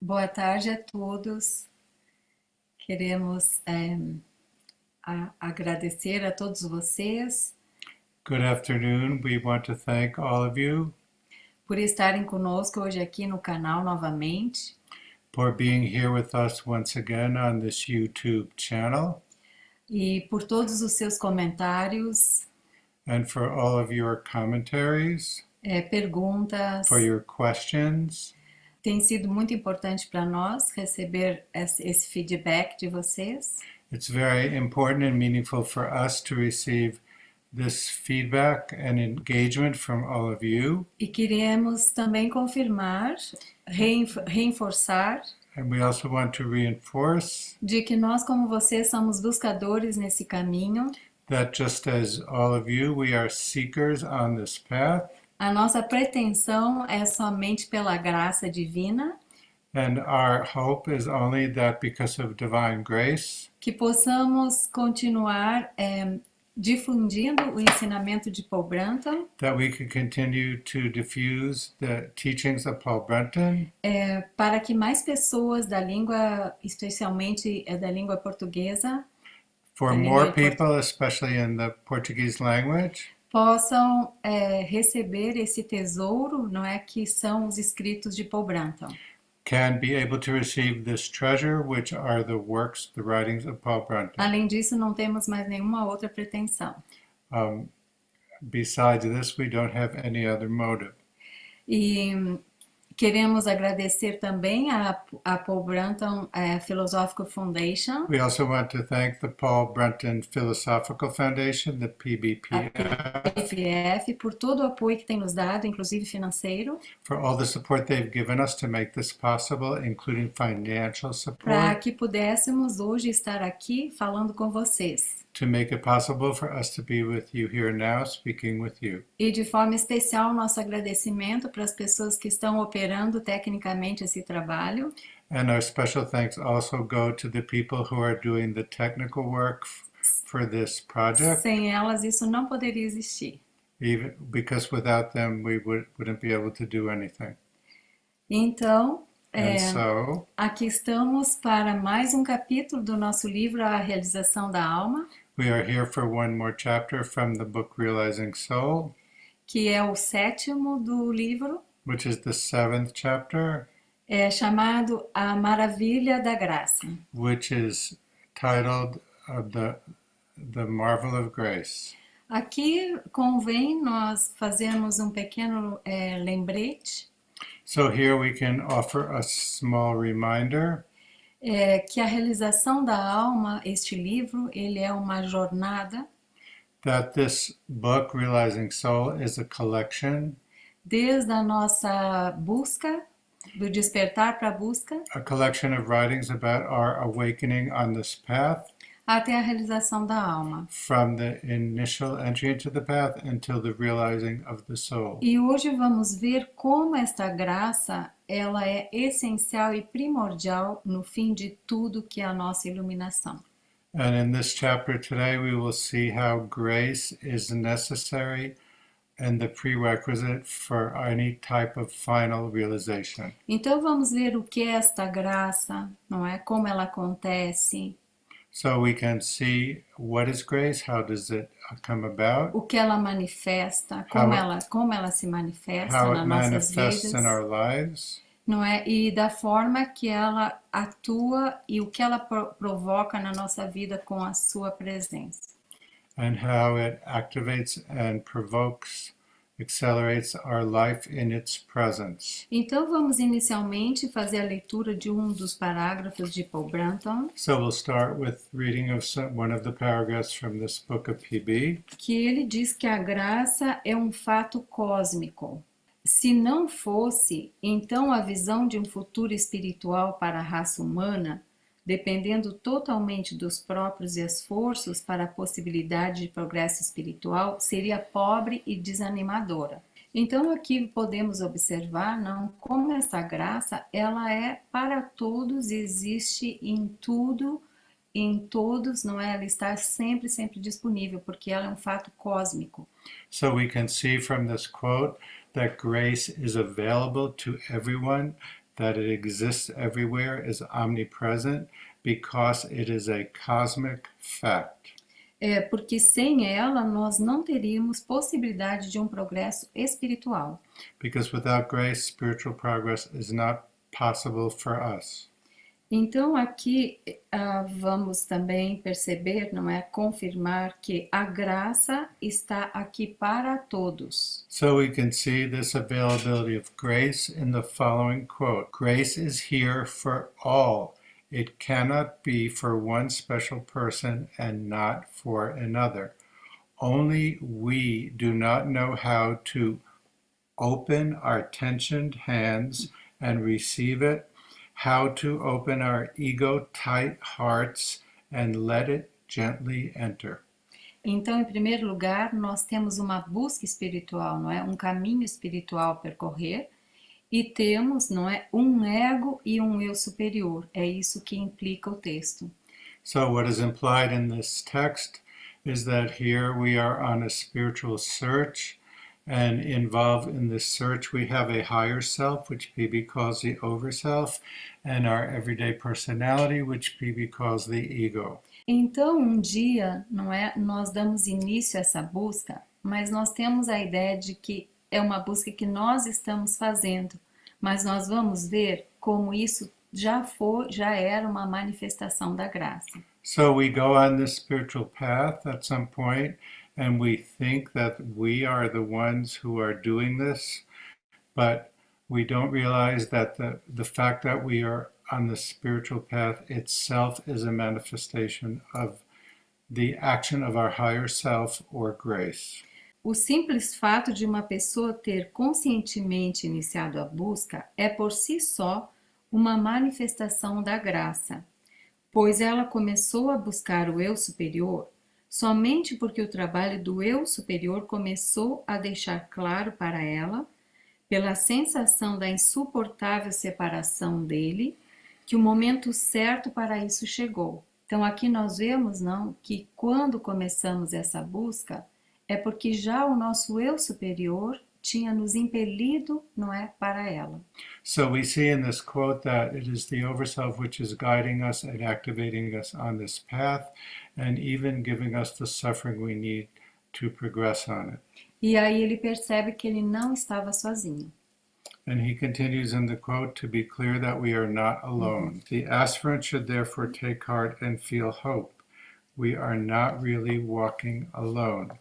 Boa tarde a todos. Queremos agradecer a todos vocês Good afternoon. We want to thank all of you por estarem conosco hoje aqui no canal novamente for being here with us once again on this YouTube channel e por todos os seus comentários, and for all of your commentaries, perguntas. for your questions. Tem sido muito importante para nós receber esse feedback de vocês. It's very important and meaningful for us to receive this feedback and engagement from all of you. E queremos também confirmar, reforçar And we also want to reinforce de que nós, como vocês, somos buscadores nesse caminho. that just as all of you, we are seekers on this path. A nossa pretensão é somente pela graça divina, And our hope is only that because of divine grace, que possamos continuar difundindo o ensinamento de Paul Brunton, that we can continue to diffuse the teachings of Paul Brunton, para que mais pessoas da língua, especialmente da língua portuguesa, for more people, especially in the Portuguese language, possam receber esse tesouro, não é, que são os escritos de Paul Brunton. can be able to receive this treasure, which are the works, the writings of Paul Brunton. Além disso, não temos mais nenhuma outra pretensão. Besides this, we don't have any other motive. E queremos agradecer também a Paul Brunton Philosophical Foundation, We also want to thank the Paul Brunton Philosophical Foundation, the a PBPF, PPF, por todo o apoio que tem nos dado, inclusive financeiro, for all the support they've given us to make this possible, including financial para support, que pudéssemos hoje estar aqui falando com vocês. to make it possible for us to be with you here now, speaking with you. E de forma especial, nosso agradecimento para as pessoas que estão operando tecnicamente esse trabalho, And our special thanks also go to the people who are doing the technical work for this project, sem elas isso não poderia existir. even because without them we wouldn't be able to do anything. Então, And so aqui estamos para mais um capítulo do nosso livro A Realização da Alma, we are here for one more chapter from the book Realizing Soul, que é o 7º do livro, which is the 7th chapter, chamado A Maravilha da Graça. which is titled the Marvel of Grace. Aqui convém nós fazermos um pequeno lembrete, So here we can offer a small reminder que a realização da alma, este livro, ele é uma jornada that this book, Realizing Soul, is a collection, desde a nossa busca, do despertar para a busca, a collection of writings about our awakening on this path, até a realização da alma. from the initial entry into the path until the realizing of the soul. E hoje vamos ver como esta graça, ela é essencial e primordial no fim de tudo que é a nossa iluminação. And in this chapter today, we will see how grace is necessary and the prerequisite for any type of final realization. Então vamos ver o que é esta graça, não é? Como ela acontece, So we can see what is grace, how does it come about, o que ela manifesta, como ela se manifesta how nas it nossas manifests in vidas, our lives, não é? E da forma que ela atua e o que ela provoca na nossa vida com a sua presença. and how it activates and provokes, accelerates our life in its presence. Então vamos inicialmente fazer a leitura de um dos parágrafos de Paul Brunton, So we'll start with reading of one of the paragraphs from this book of PB. que ele diz que a graça é um fato cósmico. Se não fosse, então a visão de um futuro espiritual para a raça humana, dependendo totalmente dos próprios esforços para a possibilidade de progresso espiritual, seria pobre e desanimadora. Então aqui podemos observar, não, como essa graça, ela é para todos, existe em tudo, em todos, não é? Ela está sempre disponível, porque ela é um fato cósmico. So we can see from this quote that grace is available to everyone that it exists everywhere, is omnipresent, because it is a cosmic fact. Porque sem ela nós não teríamos possibilidade de um progresso espiritual. Because without grace, spiritual progress is not possible for us. Então aqui vamos também perceber, não é, confirmar que a graça está aqui para todos. So we can see this availability of grace in the following quote: "Grace is here for all. It cannot be for one special person and not for another. Only we do not know how to open our tensioned hands and receive it, how to open our ego-tight hearts and let it gently enter." Então, em primeiro lugar, nós temos uma busca espiritual, não é? Um caminho espiritual a percorrer, e temos, não é, um ego e um eu superior. É isso que implica o texto. So what is implied in this text is that here we are on a spiritual search, and involved in this search we have a higher self, which Bibi calls the overself, and our everyday personality, which Bibi calls the ego. Então, um dia, não é, nós damos início a essa busca, mas nós temos a ideia de que é uma busca que nós estamos fazendo, mas nós vamos ver como isso já era uma manifestação da graça. So we go on this spiritual path at some point, and we think that we are the ones who are doing this, but we don't realize that the fact that we are on the spiritual path itself is a manifestation of the action of our higher self or grace. O simples fato de uma pessoa ter conscientemente iniciado a busca é por si só uma manifestação da graça, pois ela começou a buscar o eu superior somente porque o trabalho do eu superior começou a deixar claro para ela, pela sensação da insuportável separação dele, que o momento certo para isso chegou. Então aqui nós vemos, não, que quando começamos essa busca é porque já o nosso eu superior tinha nos impelido, não é, para ela. So we see in this quote that it is the overself which is guiding us and activating us on this path, and even giving us the suffering we need to progress on it. E aí ele percebe que ele não estava sozinho. And he continues in the quote, "To be clear that we are not alone. The aspirant should therefore take heart and feel hope. We are not really walking alone.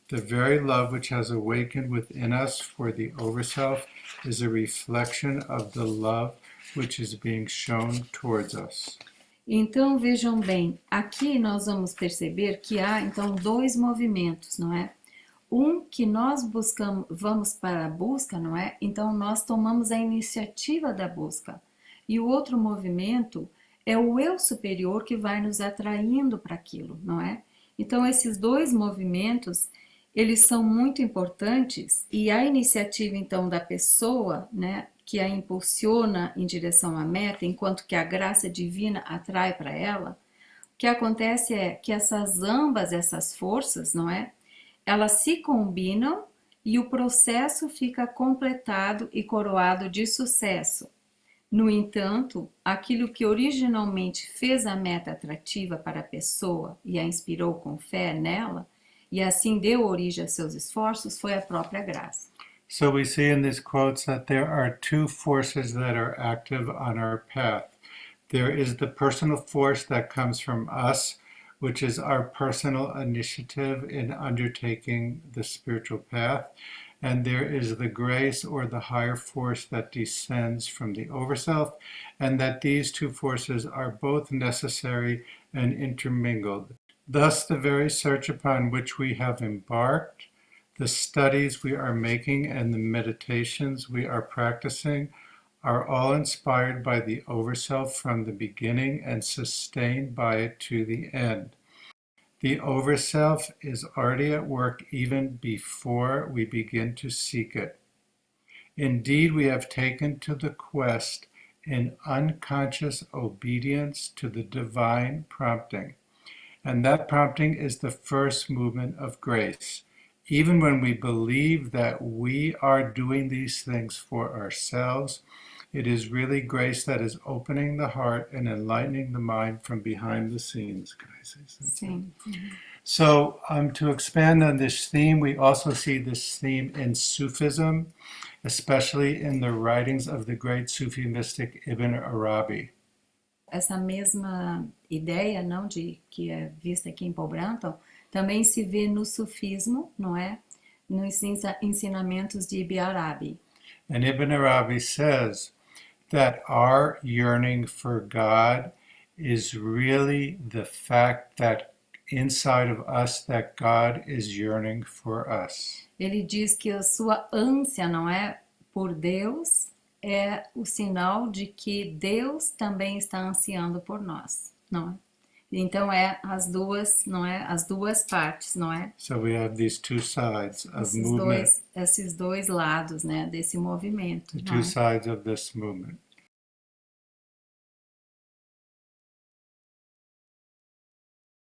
The very love which has awakened within us for the overself is a reflection of the love which is being shown towards us." Então vejam bem, aqui nós vamos perceber que há então dois movimentos, não é? Um que nós buscamos, vamos para a busca, não é? Então nós tomamos a iniciativa da busca. E o outro movimento é o eu superior que vai nos atraindo para aquilo, não é? Então esses dois movimentos, eles são muito importantes, e a iniciativa então da pessoa, né, que a impulsiona em direção à meta, enquanto que a graça divina atrai para ela, o que acontece é que essas forças, não é? Elas se combinam e o processo fica completado e coroado de sucesso. No entanto, aquilo que originalmente fez a meta atrativa para a pessoa e a inspirou com fé nela, e assim deu origem a seus esforços, foi a própria graça. So we see in these quotes that there are two forces that are active on our path. There is the personal force that comes from us, which is our personal initiative in undertaking the spiritual path. And there is the grace or the higher force that descends from the overself, and that these two forces are both necessary and intermingled. Thus, the very search upon which we have embarked, the studies we are making, and the meditations we are practicing are all inspired by the overself from the beginning and sustained by it to the end. The overself is already at work even before we begin to seek it. Indeed, we have taken to the quest in unconscious obedience to the divine prompting. And that prompting is the first movement of grace. Even when we believe that we are doing these things for ourselves, It is really grace that is opening the heart and enlightening the mind from behind the scenes, guys. Sim. So to expand on this theme, we also see this theme in Sufism, especially in the writings of the great Sufi mystic Ibn Arabi. Essa mesma ideia, não, de que é vista aqui em Paul Brunton, também se vê no sufismo, não é? Nos ensinamentos de Ibn Arabi. And Ibn Arabi says that our yearning for God is really the fact that inside of us that God is yearning for us. Ele diz que a sua ânsia, não é, por Deus é o sinal de que Deus também está ansiando por nós, não é? Então é as duas, não é? As duas partes, não é? So we have these two sides of movement. Esses dois lados, né, desse movimento. The não two é? sides of this movement.